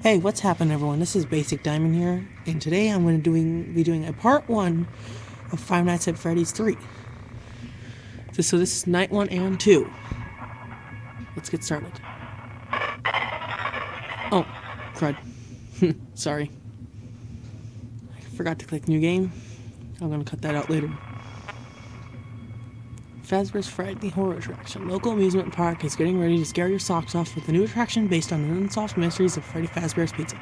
Hey, what's happening, everyone? This is Basic Diamond here, and today I'm going to be doing a part 1 of Five Nights at Freddy's 3. So this is night 1 and 2. Let's get started. Oh, crud. Sorry. I forgot to click new game. I'm going to cut that out later. Fazbear's Friday Horror Attraction. Local amusement park is getting ready to scare your socks off with a new attraction based on the unsolved mysteries of Freddy Fazbear's Pizza.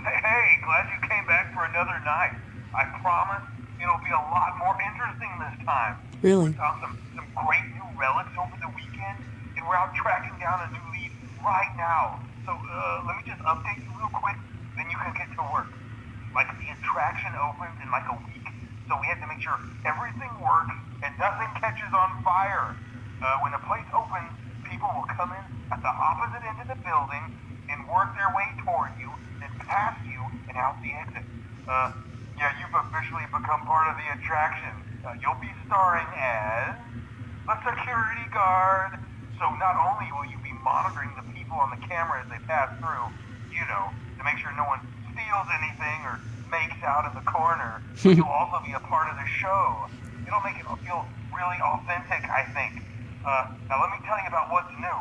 Hey, glad you came back for another night. I promise it'll be a lot more interesting this time. Really? We found some great new relics over the weekend, and we're out tracking down a new lead right now. So let me just update you real quick, then you can get to work. Like, the attraction opens in like a week, so we have to make sure everything works and nothing catches on fire. When the place opens, people will come in at the opposite end of the building and work their way toward you, then past you and out the exit. Yeah, you've officially become part of the attraction. You'll be starring as a security guard. So not only will you be monitoring the people on the camera as they pass through, you know, to make sure no one steals anything or makes out in the corner, but you'll also be a part of the show. It'll make it feel really authentic, I think. Now let me tell you about what's new.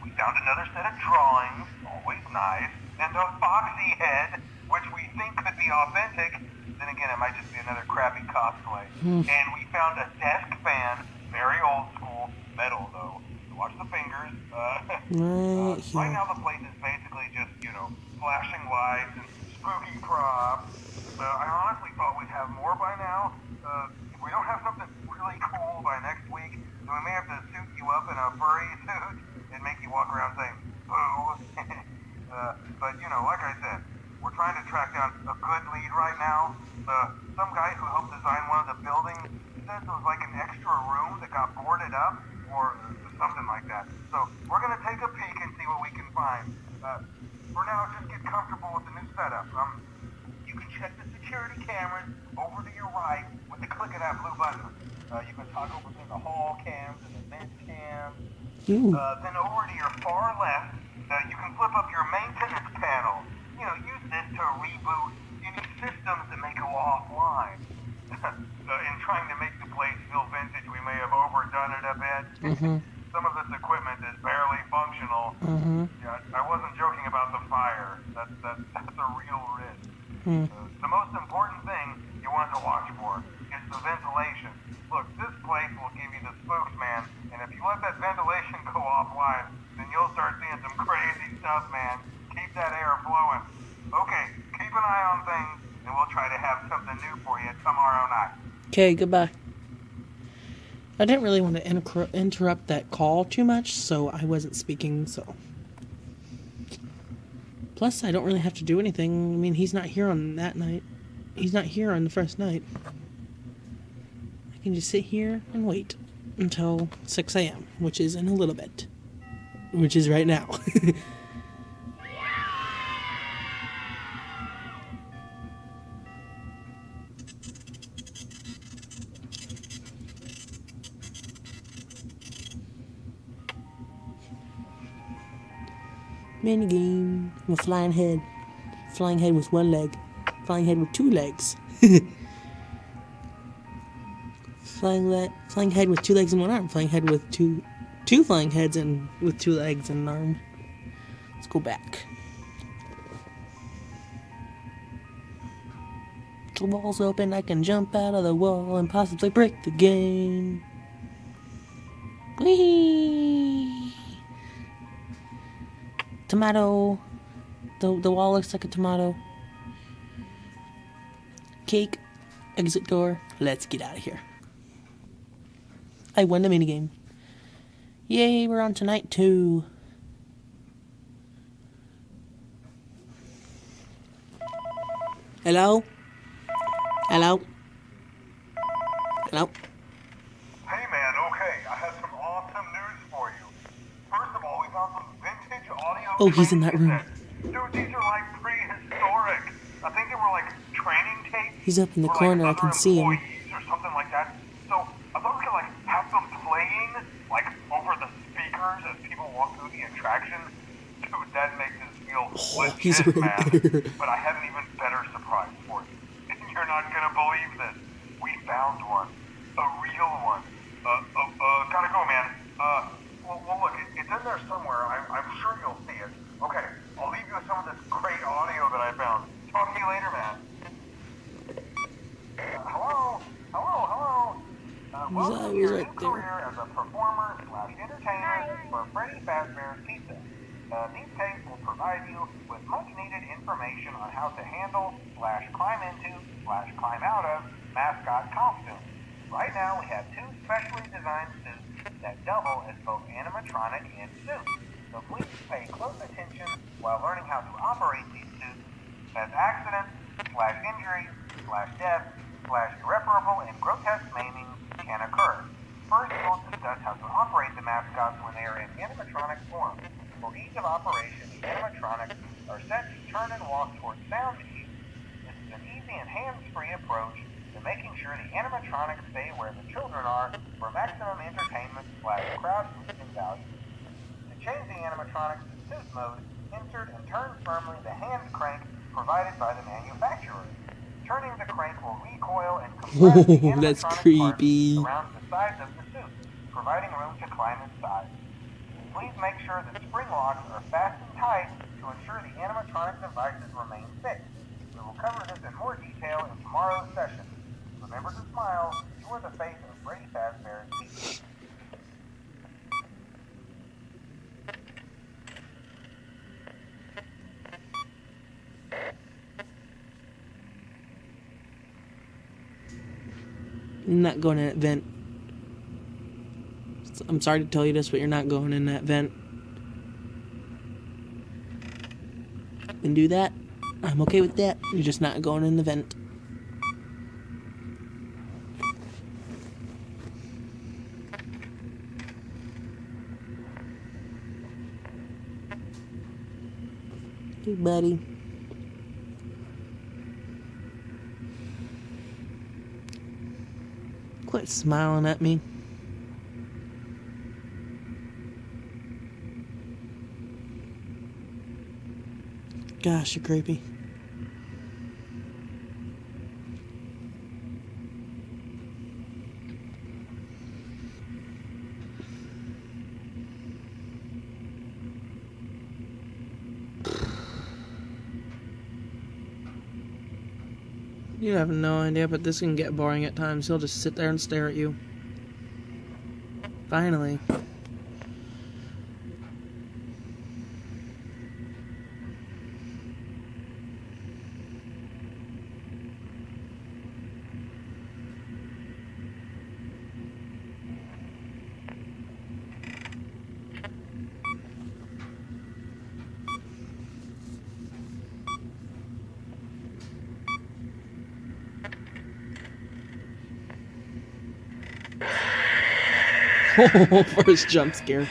We found another set of drawings, always nice, and a foxy head, which we think could be authentic. Then again, it might just be another crappy cosplay. And we found a desk fan, very old school, metal though. So watch the fingers. Right now the place is basically just, you know, flashing lights and spooky props. I honestly thought we'd have more by now. If we don't have something really cool by next week, then we may have to suit you up in a furry suit and make you walk around saying, boo. But, you know, like I said, we're trying to track down a good lead right now. Some guy who helped design one of the buildings said there was like an extra room that got boarded up or something like that. So we're going to take a peek and see what we can find. For now, just get comfortable with the new setup. You can check the security cameras over to your right with the click of that blue button. You can toggle between the hall cams and the vent cams. Then over to your far left, you can flip up your maintenance panel. You know, use this to reboot any systems that may go offline. In trying to make the place feel vintage, we may have overdone it a bit. Some of this equipment is barely functional. Yeah, I wasn't joking about the fire. That's a real risk. The most important thing you want to watch for is the ventilation. Look, this place will give you the spooks, man. And if you let that ventilation go offline, then you'll start seeing some crazy stuff, man. Keep that air flowing. Okay, keep an eye on things, and we'll try to have something new for you tomorrow night. Okay, goodbye. I didn't really want to interrupt that call too much, so I wasn't speaking, so. Plus, I don't really have to do anything. I mean, he's not here on that night. He's not here on the first night. I can just sit here and wait until 6 a.m., which is in a little bit. Which is right now. Minigame. I'm a flying head. Flying head with one leg. Flying head with 2 legs. Flying head with 2 legs and 1 arm. Flying head with two flying heads and with 2 legs and an arm. Let's go back. The wall's open. I can jump out of the wall and possibly break the game. Whee! Tomato. The wall looks like a tomato. Cake. Exit door. Let's get out of here. I won the minigame. Yay, we're on to night 2. Hello? Hello? Hello? Hey man, okay, I have some awesome news for you. First of all, we found some vintage audio. Oh, he's in that room. Dude, these are like prehistoric. He's up in the for like corner. I other can see him. employees or something like that. So I thought we could like have them playing like over the speakers as people walk through the attraction. Dude, that makes us feel Oh, legit, he's right man. there. But I have an even better surprise for you. You're not gonna believe this. We found one, a real one. Gotta go, man. Well, look, it's in there somewhere. I'm sure you'll see it. Okay, I'll leave you with some of this great audio that I found. Talk to you later, man. Hello. Welcome to He's your right new there. career as a performer slash entertainer for Freddy Fazbear's Pizza. These tapes will provide you with much needed information on how to handle slash climb into slash climb out of mascot costumes. Right now we have two specially designed suits that double as both animatronic and suit. So please pay close attention while learning how to operate these suits, as accidents slash injuries slash death slash irreparable and grotesque maiming can occur. First, we'll discuss how to operate the mascots when they are in animatronic form. For ease of operation, the animatronics are set to turn and walk towards sound cues. This is an easy and hands-free approach to making sure the animatronics stay where the children are for maximum entertainment slash crowd-pleasing value. To change the animatronics to suit mode, insert and turn firmly the hand crank provided by the manufacturer. Turning the crank will recoil and compress the Oh, that's animatronic parts creepy. around the sides of the suit, providing room to climb inside. Please make sure that spring locks are fastened tight to ensure the animatronic devices remain fixed. We will cover this in more detail in tomorrow's session. Remember to smile. You are the face of Freddy Fazbear's Pizza. You're not going in that vent. I'm sorry to tell you this, but you're not going in that vent. And do that. I'm okay with that. You're just not going in the vent. Hey, buddy. Quit smiling at me. Gosh, you're creepy. You have no idea, but this can get boring at times. He'll just sit there and stare at you. Finally. Oh, first jump scare.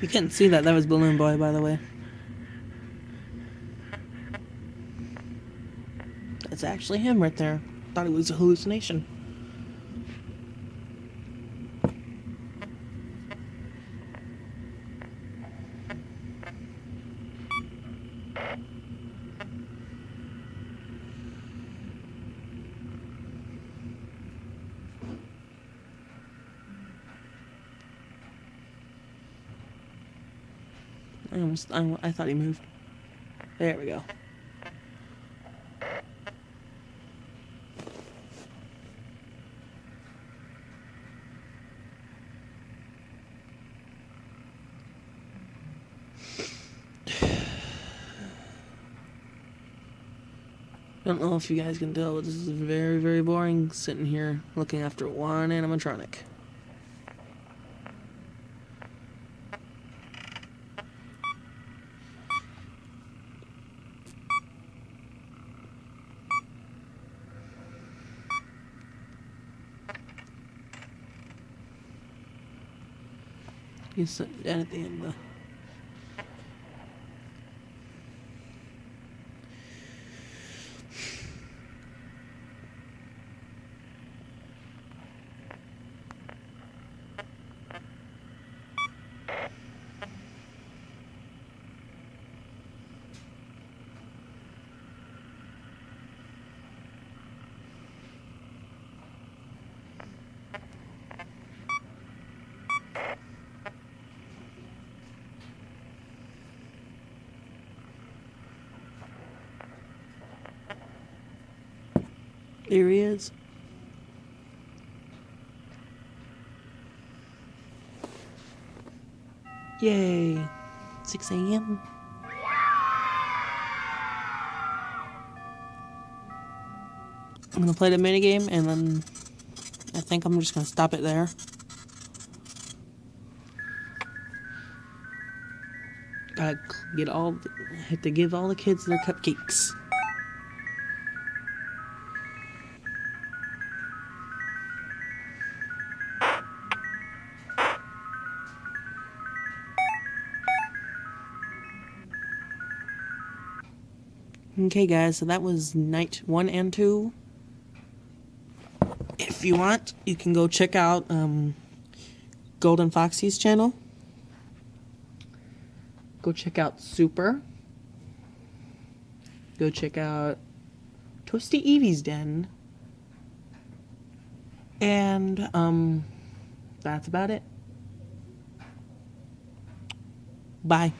You couldn't see that. That was Balloon Boy, by the way. That's actually him right there. Thought it was a hallucination. I thought he moved. There we go. I don't know if you guys can tell, but this is very, very boring sitting here looking after one animatronic. He's sitting down at the end of the There he is. Yay. 6 a.m. I'm gonna play the minigame and then I think I'm just gonna stop it there. Gotta get have to give all the kids their cupcakes. Okay guys, so that was night 1 and 2. If you want, you can go check out Golden Foxy's channel. Go check out Super. Go check out Toasty Evie's Den. And that's about it. Bye.